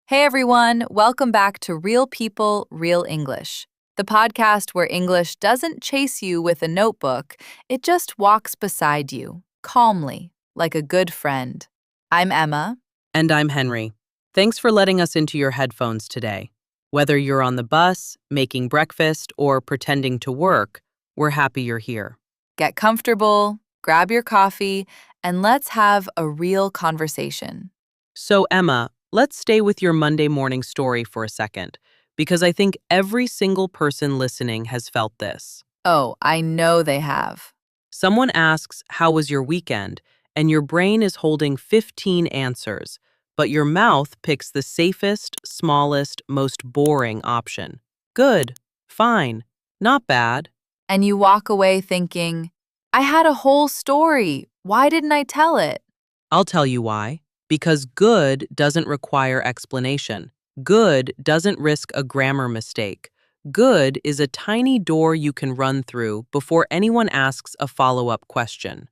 Hey everyone, welcome back to Real People, Real English, the podcast where English doesn't chase you with a notebook, it just walks beside you, calmly, like a good friend. I'm Emma. And I'm Henry. Thanks for letting us into your headphones today. Whether you're on the bus, making breakfast, or pretending to work, we're happy you're here. Get comfortable, grab your coffee, and let's have a real conversation. So, Emma, let's stay with your Monday morning story for a second, because I think every single person listening has felt this. Oh, I know they have. Someone asks, "How was your weekend?" and your brain is holding 15 answers, but your mouth picks the safest, smallest, most boring option. Good, fine, not bad. And you walk away thinking, I had a whole story. Why didn't I tell it? I'll tell you why. Because good doesn't require explanation. Good doesn't risk a grammar mistake. Good is a tiny door you can run through before anyone asks a follow-up question.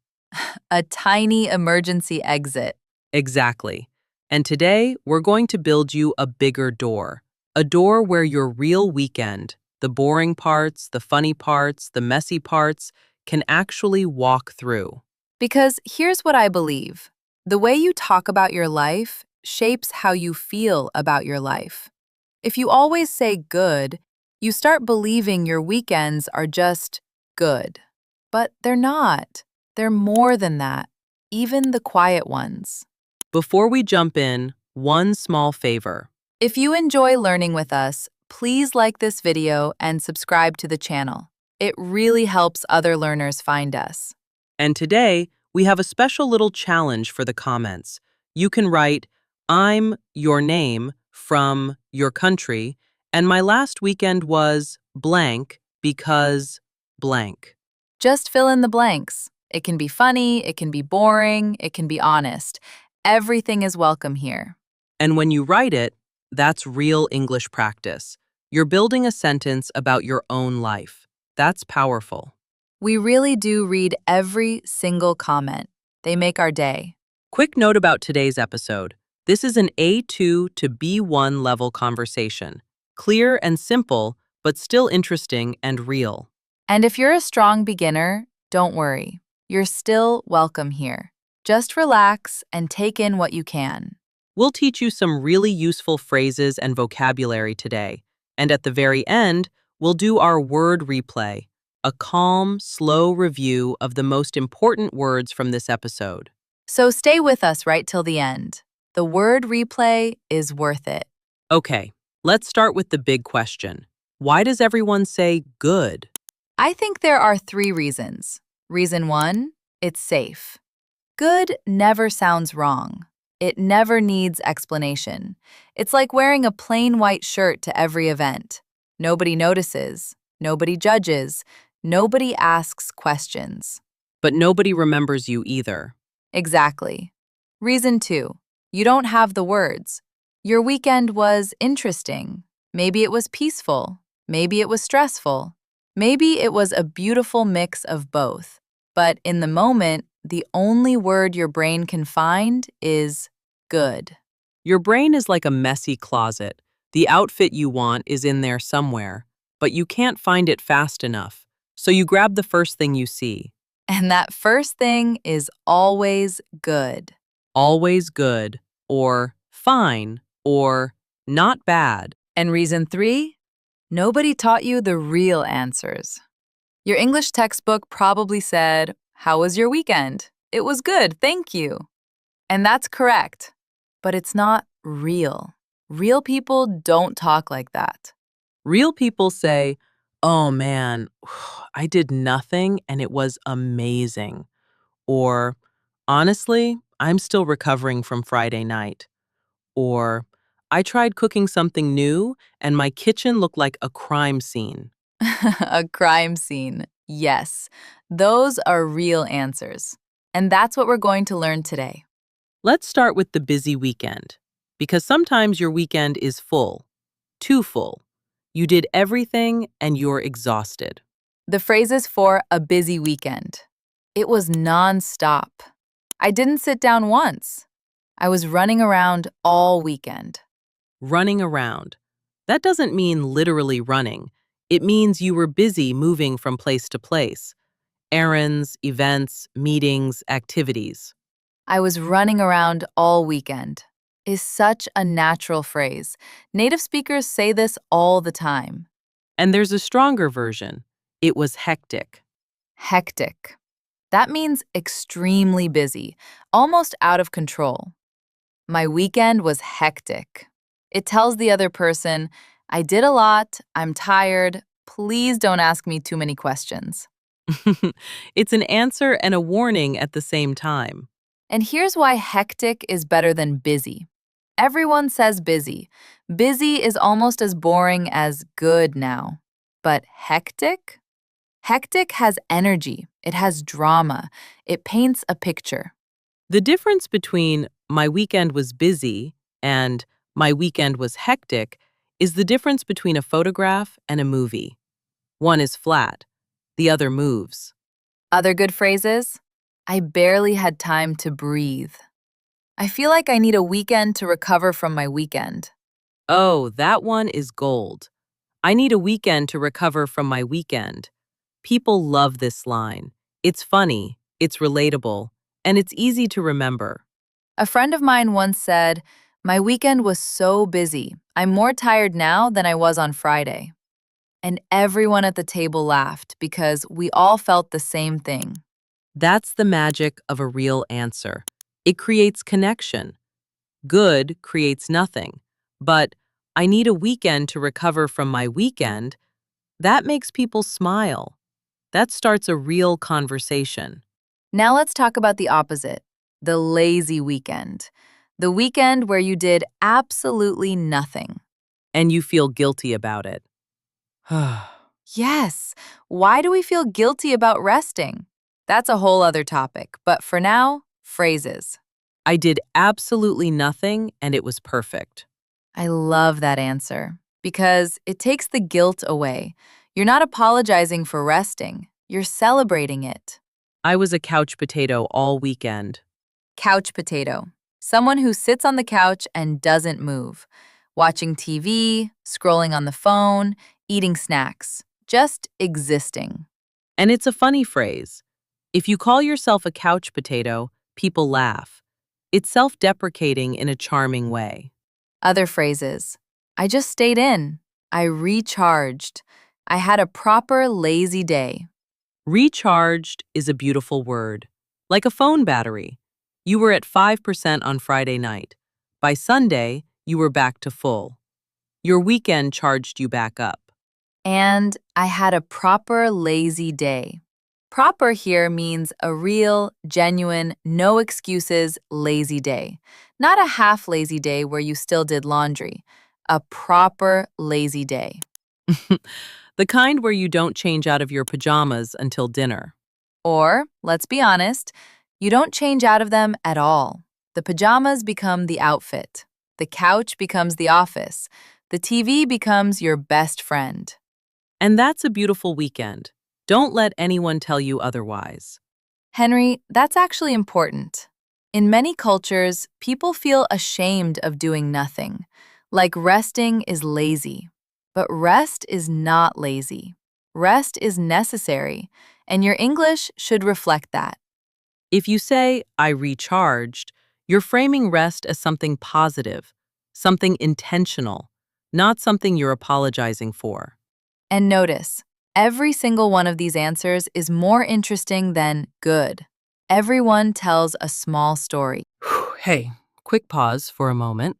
A tiny emergency exit. Exactly. And today, we're going to build you a bigger door. A door where your real weekend, the boring parts, the funny parts, the messy parts, can actually walk through. Because here's what I believe. The way you talk about your life shapes how you feel about your life. If you always say good, you start believing your weekends are just good. But they're not. They're more than that, even the quiet ones. Before we jump in, one small favor. If you enjoy learning with us, please like this video and subscribe to the channel. It really helps other learners find us. And today, we have a special little challenge for the comments. You can write, "I'm your name from your country, and my last weekend was blank because blank." Just fill in the blanks. It can be funny, it can be boring, it can be honest. Everything is welcome here. And when you write it, that's real English practice. You're building a sentence about your own life. That's powerful. We really do read every single comment. They make our day. Quick note about today's episode. This is an A2 to B1 level conversation. Clear and simple, but still interesting and real. And if you're a strong beginner, don't worry. You're still welcome here. Just relax and take in what you can. We'll teach you some really useful phrases and vocabulary today. And at the very end, we'll do our word replay, a calm, slow review of the most important words from this episode. So stay with us right till the end. The word replay is worth it. Okay, let's start with the big question. Why does everyone say good? I think there are 3 reasons. Reason 1, it's safe. Good never sounds wrong. It never needs explanation. It's like wearing a plain white shirt to every event. Nobody notices, nobody judges, nobody asks questions. But nobody remembers you either. Exactly. Reason 2, you don't have the words. Your weekend was interesting. Maybe it was peaceful. Maybe it was stressful. Maybe it was a beautiful mix of both. But in the moment, the only word your brain can find is good. Your brain is like a messy closet. The outfit you want is in there somewhere, but you can't find it fast enough. So you grab the first thing you see. And that first thing is always good. Always good, or fine, or not bad. And reason 3, nobody taught you the real answers. Your English textbook probably said, "How was your weekend?" "It was good, thank you." And that's correct, but it's not real. Real people don't talk like that. Real people say, "Oh man, I did nothing and it was amazing." Or, "Honestly, I'm still recovering from Friday night." Or, "I tried cooking something new and my kitchen looked like a crime scene." A crime scene. Yes, those are real answers. And that's what we're going to learn today. Let's start with the busy weekend, because sometimes your weekend is full, too full. You did everything and you're exhausted. The phrases for a busy weekend. It was nonstop. I didn't sit down once. I was running around all weekend. Running around. That doesn't mean literally running. It means you were busy moving from place to place. Errands, events, meetings, activities. I was running around all weekend is such a natural phrase. Native speakers say this all the time. And there's a stronger version. It was hectic. Hectic. That means extremely busy, almost out of control. My weekend was hectic. It tells the other person, I did a lot, I'm tired, please don't ask me too many questions. It's an answer and a warning at the same time. And here's why hectic is better than busy. Everyone says busy. Busy is almost as boring as good now. But hectic? Hectic has energy, it has drama, it paints a picture. The difference between my weekend was busy and my weekend was hectic is the difference between a photograph and a movie. One is flat, the other moves. Other good phrases? I barely had time to breathe. I feel like I need a weekend to recover from my weekend. Oh, that one is gold. I need a weekend to recover from my weekend. People love this line. It's funny, it's relatable, and it's easy to remember. A friend of mine once said, my weekend was so busy. I'm more tired now than I was on Friday. And everyone at the table laughed because we all felt the same thing. That's the magic of a real answer. It creates connection. Good creates nothing. But I need a weekend to recover from my weekend. That makes people smile. That starts a real conversation. Now let's talk about the opposite, the lazy weekend. The weekend where you did absolutely nothing. And you feel guilty about it. Yes, why do we feel guilty about resting? That's a whole other topic, but for now, phrases. I did absolutely nothing and it was perfect. I love that answer because it takes the guilt away. You're not apologizing for resting, you're celebrating it. I was a couch potato all weekend. Couch potato. Someone who sits on the couch and doesn't move. Watching TV, scrolling on the phone, eating snacks. Just existing. And it's a funny phrase. If you call yourself a couch potato, people laugh. It's self-deprecating in a charming way. Other phrases. I just stayed in. I recharged. I had a proper lazy day. Recharged is a beautiful word. Like a phone battery. You were at 5% on Friday night. By Sunday, you were back to full. Your weekend charged you back up. And I had a proper lazy day. Proper here means a real, genuine, no excuses lazy day. Not a half lazy day where you still did laundry. A proper lazy day. The kind where you don't change out of your pajamas until dinner. Or, let's be honest, you don't change out of them at all. The pajamas become the outfit. The couch becomes the office. The TV becomes your best friend. And that's a beautiful weekend. Don't let anyone tell you otherwise. Henry, that's actually important. In many cultures, people feel ashamed of doing nothing, like resting is lazy. But rest is not lazy. Rest is necessary, and your English should reflect that. If you say, I recharged, you're framing rest as something positive, something intentional, not something you're apologizing for. And notice, every single one of these answers is more interesting than good. Everyone tells a small story. Hey, quick pause for a moment.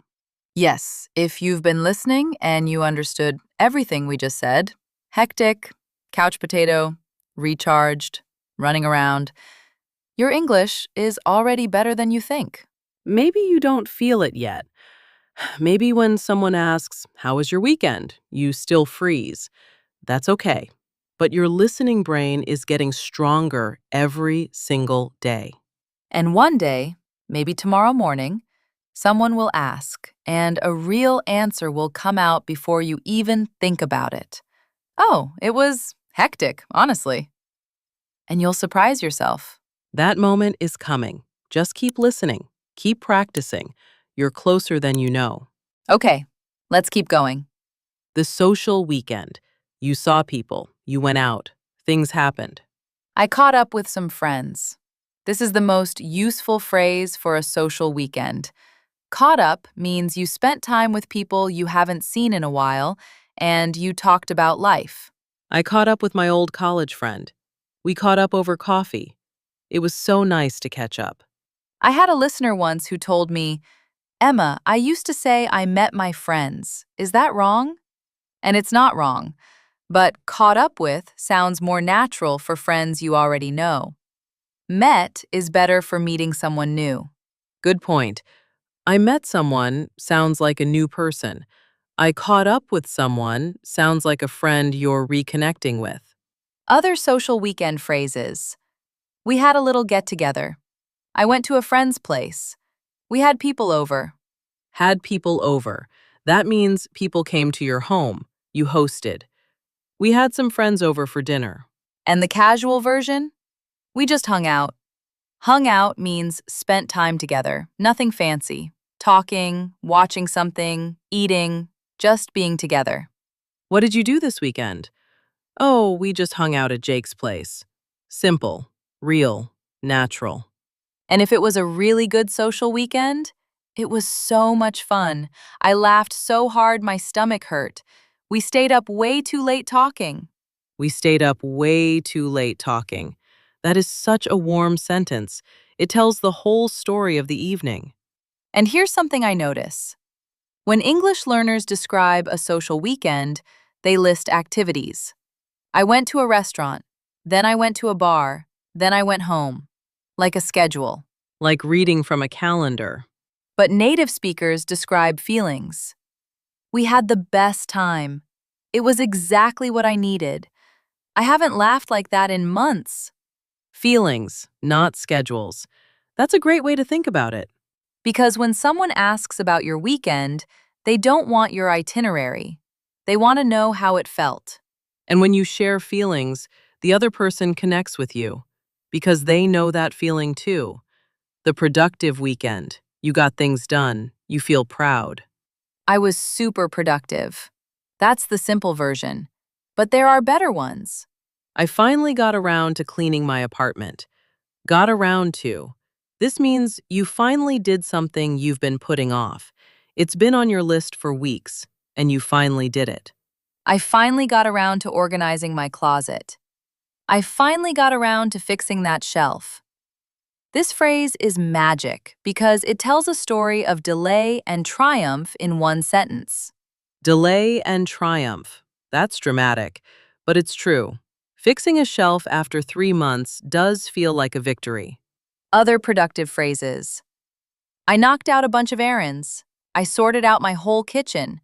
Yes, if you've been listening and you understood everything we just said, hectic, couch potato, recharged, running around, your English is already better than you think. Maybe you don't feel it yet. Maybe when someone asks, how was your weekend? You still freeze. That's okay. But your listening brain is getting stronger every single day. And one day, maybe tomorrow morning, someone will ask, and a real answer will come out before you even think about it. Oh, it was hectic, honestly. And you'll surprise yourself. That moment is coming. Just keep listening. Keep practicing. You're closer than you know. Okay, Let's keep going. The social weekend. You saw people, you went out, things happened. I caught up with some friends. This is the most useful phrase for a social weekend. Caught up means you spent time with people you haven't seen in a while and you talked about life. I caught up with my old college friend. We caught up over coffee. It was so nice to catch up. I had a listener once who told me, Emma, I used to say I met my friends. Is that wrong? And it's not wrong. But caught up with sounds more natural for friends you already know. Met is better for meeting someone new. Good point. I met someone sounds like a new person. I caught up with someone sounds like a friend you're reconnecting with. Other social weekend phrases. We had a little get together. I went to a friend's place. We had people over. Had people over. That means people came to your home. You hosted. We had some friends over for dinner. And the casual version? We just hung out. Hung out means spent time together, nothing fancy. Talking, watching something, eating, just being together. What did you do this weekend? Oh, we just hung out at Jake's place. Simple, real, natural. And if it was a really good social weekend, it was so much fun. I laughed so hard my stomach hurt. We stayed up way too late talking. We stayed up way too late talking. That is such a warm sentence. It tells the whole story of the evening. And here's something I notice. When English learners describe a social weekend, they list activities. I went to a restaurant, then I went to a bar, then I went home. Like a schedule. Like reading from a calendar. But native speakers describe feelings. We had the best time. It was exactly what I needed. I haven't laughed like that in months. Feelings, not schedules. That's a great way to think about it. Because when someone asks about your weekend, they don't want your itinerary. They want to know how it felt. And when you share feelings, the other person connects with you because they know that feeling too. The productive weekend. You got things done. You feel proud. I was super productive. That's the simple version. But there are better ones. I finally got around to cleaning my apartment. Got around to. This means you finally did something you've been putting off. It's been on your list for weeks, and you finally did it. I finally got around to organizing my closet. I finally got around to fixing that shelf. This phrase is magic because it tells a story of delay and triumph in one sentence. Delay and triumph. That's dramatic, but it's true. Fixing a shelf after 3 months does feel like a victory. Other productive phrases. I knocked out a bunch of errands. I sorted out my whole kitchen.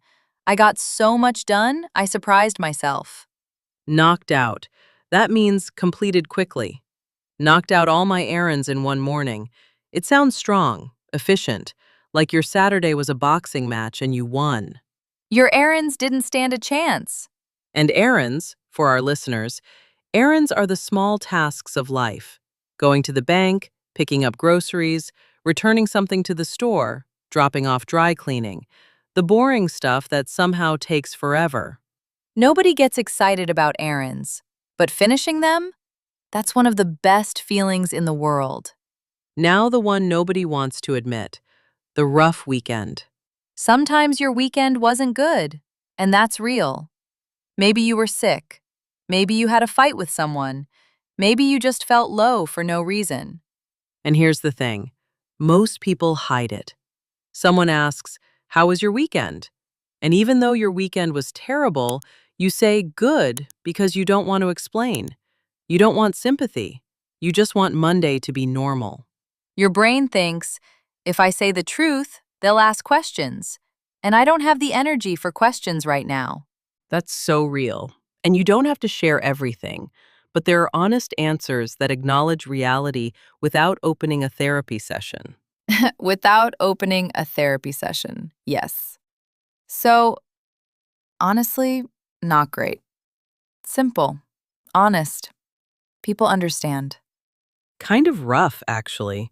I got so much done, I surprised myself. Knocked out. That means completed quickly. Knocked out all my errands in one morning. It sounds strong, efficient, like your Saturday was a boxing match and you won. Your errands didn't stand a chance. And errands, for our listeners, errands are the small tasks of life. Going to the bank, picking up groceries, returning something to the store, dropping off dry cleaning. The boring stuff that somehow takes forever. Nobody gets excited about errands, but finishing them? That's one of the best feelings in the world. Now the one nobody wants to admit, the rough weekend. Sometimes your weekend wasn't good, and that's real. Maybe you were sick. Maybe you had a fight with someone. Maybe you just felt low for no reason. And here's the thing, most people hide it. Someone asks, "How was your weekend?" And even though your weekend was terrible, you say good because you don't want to explain. You don't want sympathy. You just want Monday to be normal. Your brain thinks, if I say the truth, they'll ask questions. And I don't have the energy for questions right now. That's so real. And you don't have to share everything, but there are honest answers that acknowledge reality without opening a therapy session. Without opening a therapy session, yes. So, honestly, not great. Simple. Honest. People understand. Kind of rough, actually.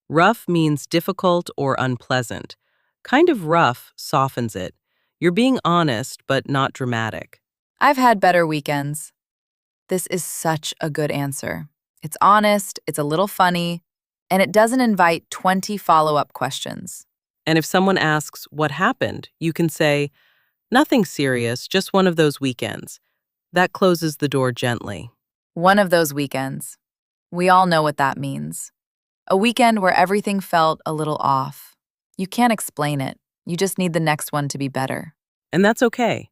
Rough means difficult or unpleasant. Kind of rough softens it. You're being honest, but not dramatic. I've had better weekends. This is such a good answer. It's honest, it's a little funny, and it doesn't invite 20 follow-up questions. And if someone asks what happened, you can say, nothing serious, just one of those weekends. That closes the door gently. One of those weekends. We all know what that means. A weekend where everything felt a little off. You can't explain it. You just need the next one to be better. And that's okay.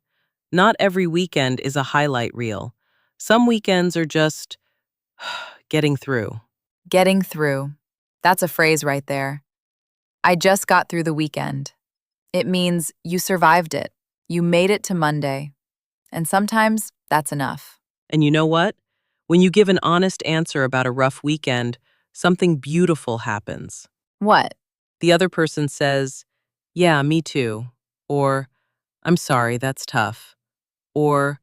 Not every weekend is a highlight reel. Some weekends are just getting through. Getting through. That's a phrase right there. I just got through the weekend. It means you survived it. You made it to Monday. And sometimes that's enough. And you know what? When you give an honest answer about a rough weekend, something beautiful happens. What? The other person says, yeah, me too. Or, I'm sorry, that's tough. Or,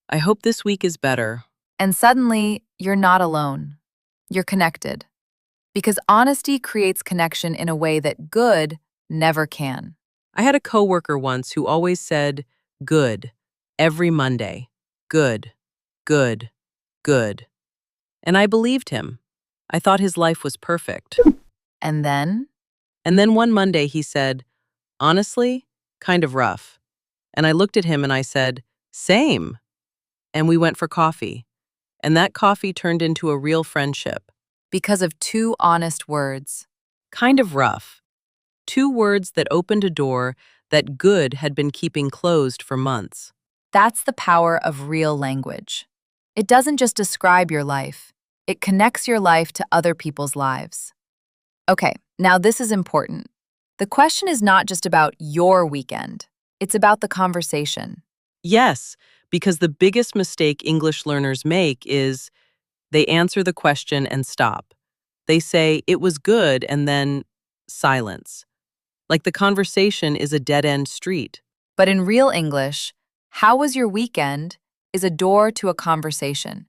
I hope this week is better. And suddenly, you're not alone. You're connected. Because honesty creates connection in a way that good never can. I had a coworker once who always said, good, every Monday. Good, good, good. And I believed him. I thought his life was perfect. And then, And then one Monday he said, honestly, kind of rough. And I looked at him and I said, same. And we went for coffee. And that coffee turned into a real friendship. because of two honest words, Kind of rough. Two words that opened a door that good had been keeping closed for months. that's the power of real language. It doesn't just describe your life, it connects your life to other people's lives. Okay, now this is important. The question is not just about your weekend, it's about the conversation. Yes, because the biggest mistake English learners make is they answer the question and stop. They say, it was good, and then silence. Like the conversation is a dead-end street. But in real English, how was your weekend is a door to a conversation,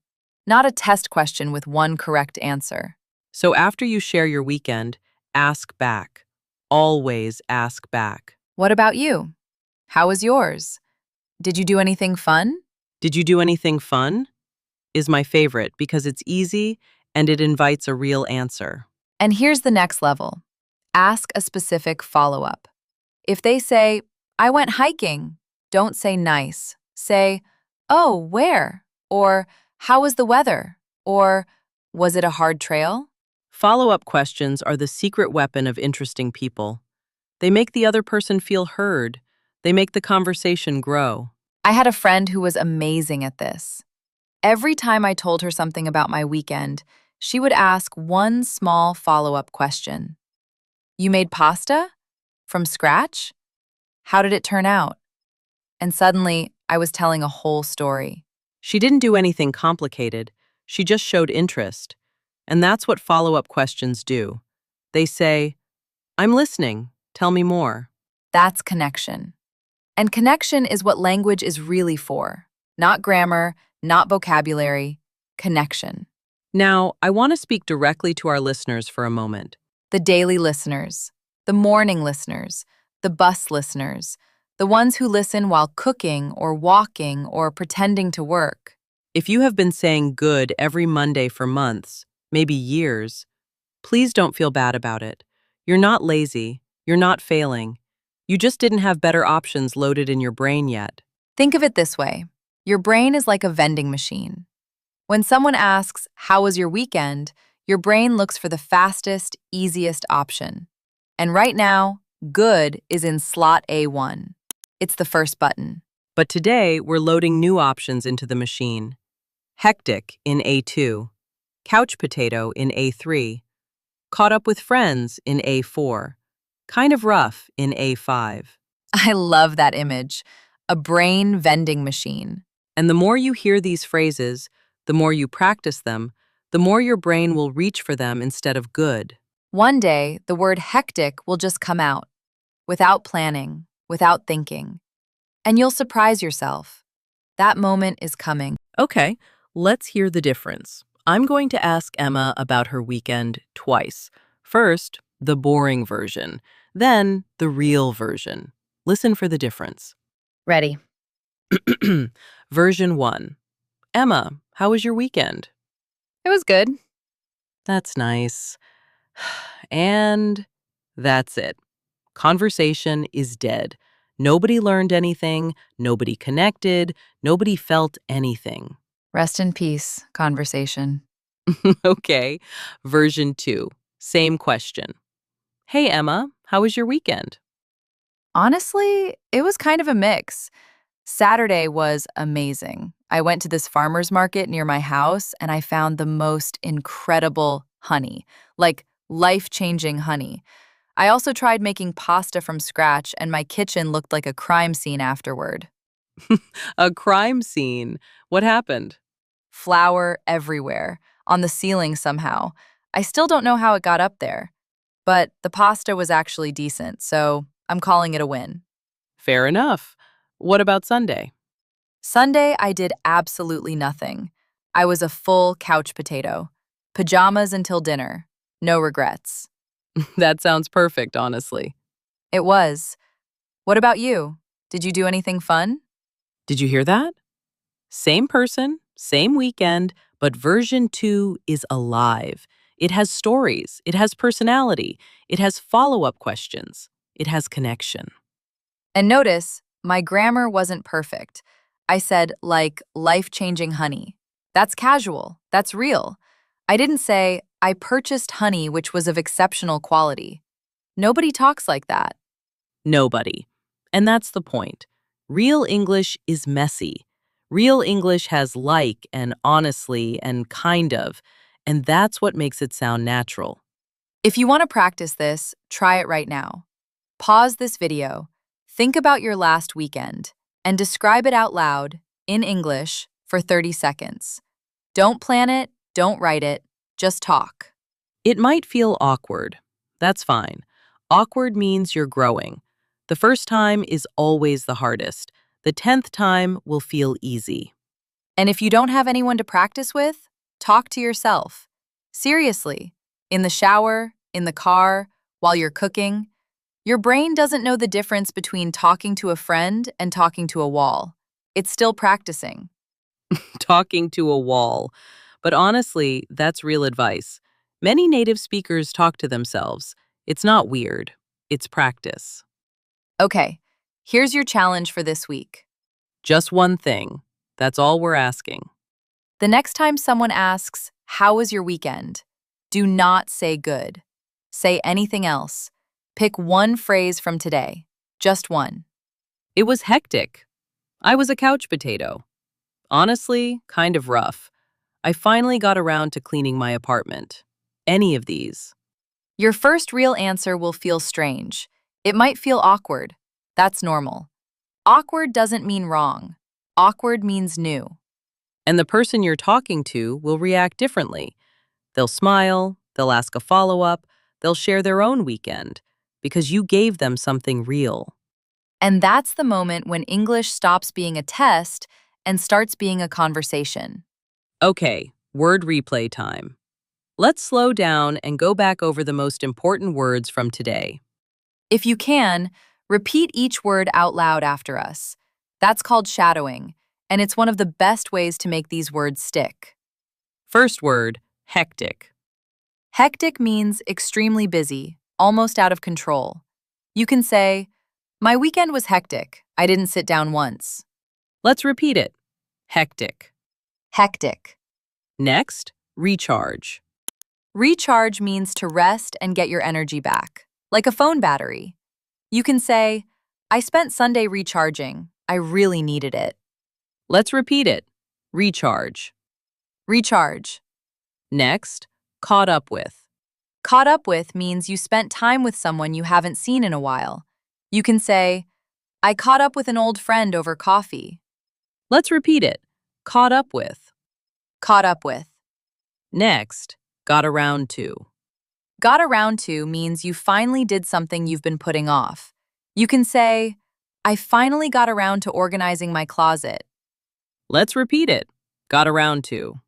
not a test question with one correct answer. So after you share your weekend, ask back. Always ask back. What about you? How was yours? Did you do anything fun? Did you do anything fun? Is my favorite because it's easy and it invites a real answer. And here's the next level. Ask a specific follow-up. If they say, I went hiking, don't say nice. Say, oh, where? Or, how was the weather? Or, was it a hard trail? Follow-up questions are the secret weapon of interesting people. They make the other person feel heard. They make the conversation grow. I had a friend who was amazing at this. Every time I told her something about my weekend, she would ask one small follow-up question. You made pasta? From scratch? How did it turn out? And suddenly, I was telling a whole story. She didn't do anything complicated. She just showed interest. And that's what follow-up questions do. They say, I'm listening. Tell me more. That's connection. And connection is what language is really for. Not grammar, not vocabulary, connection. Now, I want to speak directly to our listeners for a moment. The daily listeners, the morning listeners, the bus listeners, the ones who listen while cooking or walking or pretending to work. If you have been saying good every Monday for months, maybe years, please don't feel bad about it. You're not lazy. You're not failing. You just didn't have better options loaded in your brain yet. Think of it this way. Your brain is like a vending machine. When someone asks, how was your weekend? Your brain looks for the fastest, easiest option. And right now, good is in slot A1. It's the first button. But today, we're loading new options into the machine. Hectic in A2. Couch potato in A3. Caught up with friends in A4. Kind of rough in A5. I love that image. A brain vending machine. And the more you hear these phrases, the more you practice them, the more your brain will reach for them instead of good. One day, the word hectic will just come out, without planning, without thinking. And you'll surprise yourself. That moment is coming. Okay, let's hear the difference. I'm going to ask Emma about her weekend twice. First, the boring version, then the real version. Listen for the difference. Ready. Version 1. Emma, how was your weekend? It was good. That's nice. And that's it. Conversation is dead. Nobody learned anything, nobody connected, nobody felt anything. Rest in peace, conversation. Okay. Version 2. Same question. Hey, Emma, how was your weekend? Honestly, it was kind of a mix. Saturday was amazing. I went to this farmer's market near my house and I found the most incredible honey, like life-changing honey. I also tried making pasta from scratch and my kitchen looked like a crime scene afterward. A crime scene. What happened? Flour everywhere, on the ceiling somehow. I still don't know how it got up there, but the pasta was actually decent, so I'm calling it a win. Fair enough. What about Sunday? Sunday, I did absolutely nothing. I was a full couch potato. Pajamas until dinner. No regrets. That sounds perfect, honestly. It was. What about you? Did you do anything fun? Did you hear that? Same person, same weekend, but version 2 is alive. It has stories, it has personality, it has follow up questions, it has connection. And notice, my grammar wasn't perfect. I said, like, life-changing honey. That's casual. That's real. I didn't say, I purchased honey which was of exceptional quality. Nobody talks like that. Nobody. And that's the point. Real English is messy. Real English has like and honestly and kind of, and that's what makes it sound natural. If you want to practice this, try it right now. Pause this video, think about your last weekend, and describe it out loud, in English, for 30 seconds. Don't plan it, don't write it, just talk. It might feel awkward. That's fine. Awkward means you're growing. The first time is always the hardest. The 10th time will feel easy. And if you don't have anyone to practice with, talk to yourself. Seriously, in the shower, in the car, while you're cooking. Your brain doesn't know the difference between talking to a friend and talking to a wall. It's still practicing. Talking to a wall. But honestly, that's real advice. Many native speakers talk to themselves. It's not weird. It's practice. Okay, here's your challenge for this week. Just one thing. That's all we're asking. The next time someone asks, "How was your weekend?" do not say good. Say anything else. Pick one phrase from today. Just one. It was hectic. I was a couch potato. Honestly, kind of rough. I finally got around to cleaning my apartment. Any of these. Your first real answer will feel strange. It might feel awkward. That's normal. Awkward doesn't mean wrong. Awkward means new. And the person you're talking to will react differently. They'll smile, they'll ask a follow up, they'll share their own weekend because you gave them something real. And that's the moment when English stops being a test and starts being a conversation. Okay, word replay time. Let's slow down and go back over the most important words from today. If you can, repeat each word out loud after us. That's called shadowing, and it's one of the best ways to make these words stick. First word, hectic. Hectic means extremely busy, almost out of control. You can say, "My weekend was hectic. I didn't sit down once." Let's repeat it. Hectic. Hectic. Next, recharge. Recharge means to rest and get your energy back, like a phone battery. You can say, "I spent Sunday recharging. I really needed it." Let's repeat it. Recharge. Recharge. Next, caught up with. Caught up with means you spent time with someone you haven't seen in a while. You can say, "I caught up with an old friend over coffee." Let's repeat it. Caught up with. Caught up with. Next, got around to. Got around to means you finally did something you've been putting off. You can say, "I finally got around to organizing my closet." Let's repeat it. Got around to.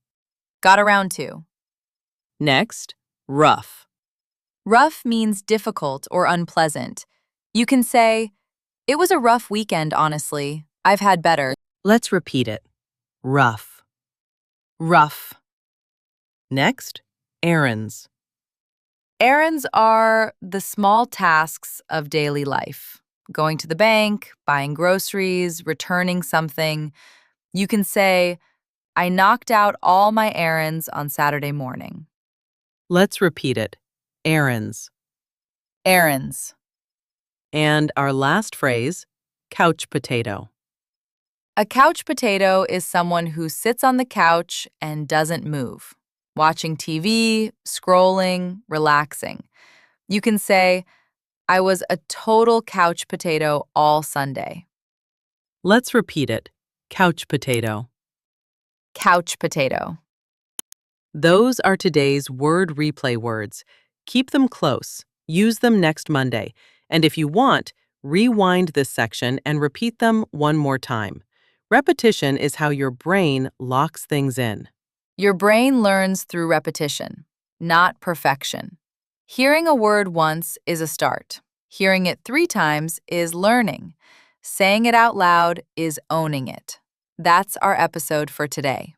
Got around to. Next, rough. Rough means difficult or unpleasant. You can say, "It was a rough weekend, honestly. I've had better. Let's repeat it. Rough. Rough. Next, errands. Errands are the small tasks of daily life. Going to the bank, buying groceries, returning something. You can say, I knocked out all my errands on Saturday morning. Let's repeat it. Errands. Errands. And our last phrase, couch potato. A couch potato is someone who sits on the couch and doesn't move, watching TV, scrolling, relaxing. You can say, I was a total couch potato all Sunday. Let's repeat it. Couch potato. Couch potato. Those are today's word replay words. Keep them close. Use them next Monday. And if you want, rewind this section and repeat them one more time. Repetition is how your brain locks things in. Your brain learns through repetition, not perfection. Hearing a word once is a start. Hearing it 3 times is learning. Saying it out loud is owning it. That's our episode for today.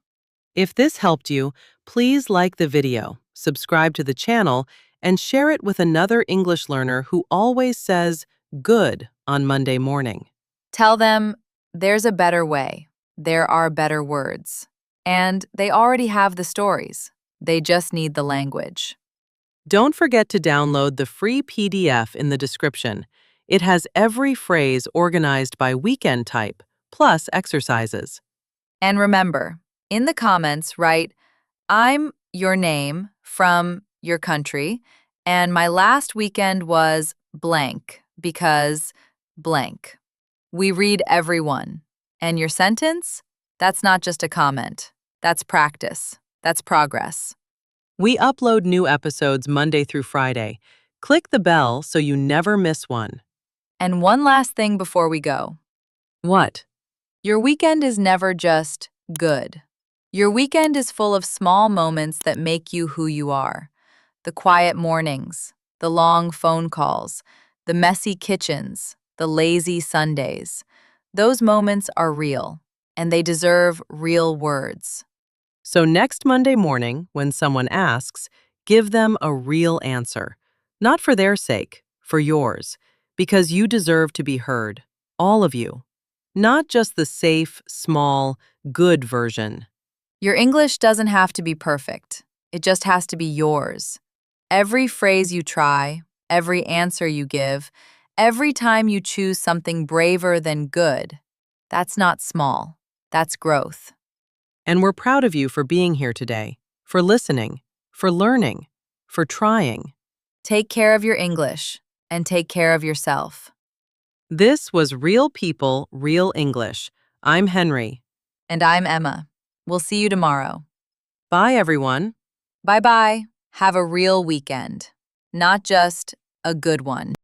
If this helped you, please like the video, subscribe to the channel, and share it with another English learner who always says good on Monday morning. Tell them there's a better way. There are better words. And they already have the stories. They just need the language. Don't forget to download the free PDF in the description. It has every phrase organized by weekend type, plus exercises. And remember, in the comments, write, I'm your name from your country, and my last weekend was blank because blank. We read every one. And your sentence? That's not just a comment. That's practice. That's progress. We upload new episodes Monday through Friday. Click the bell so you never miss one. And one last thing before we go. What? Your weekend is never just good. Your weekend is full of small moments that make you who you are. The quiet mornings, the long phone calls, the messy kitchens, the lazy Sundays. Those moments are real, and they deserve real words. So next Monday morning, when someone asks, give them a real answer. Not for their sake, for yours. Because you deserve to be heard. All of you. Not just the safe, small, good version. Your English doesn't have to be perfect. It just has to be yours. Every phrase you try, every answer you give, every time you choose something braver than good, that's not small. That's growth. And we're proud of you for being here today, for listening, for learning, for trying. Take care of your English and take care of yourself. This was Real People, Real English. I'm Henry. And I'm Emma. We'll see you tomorrow. Bye, everyone. Bye-bye. Have a real weekend, not just a good one.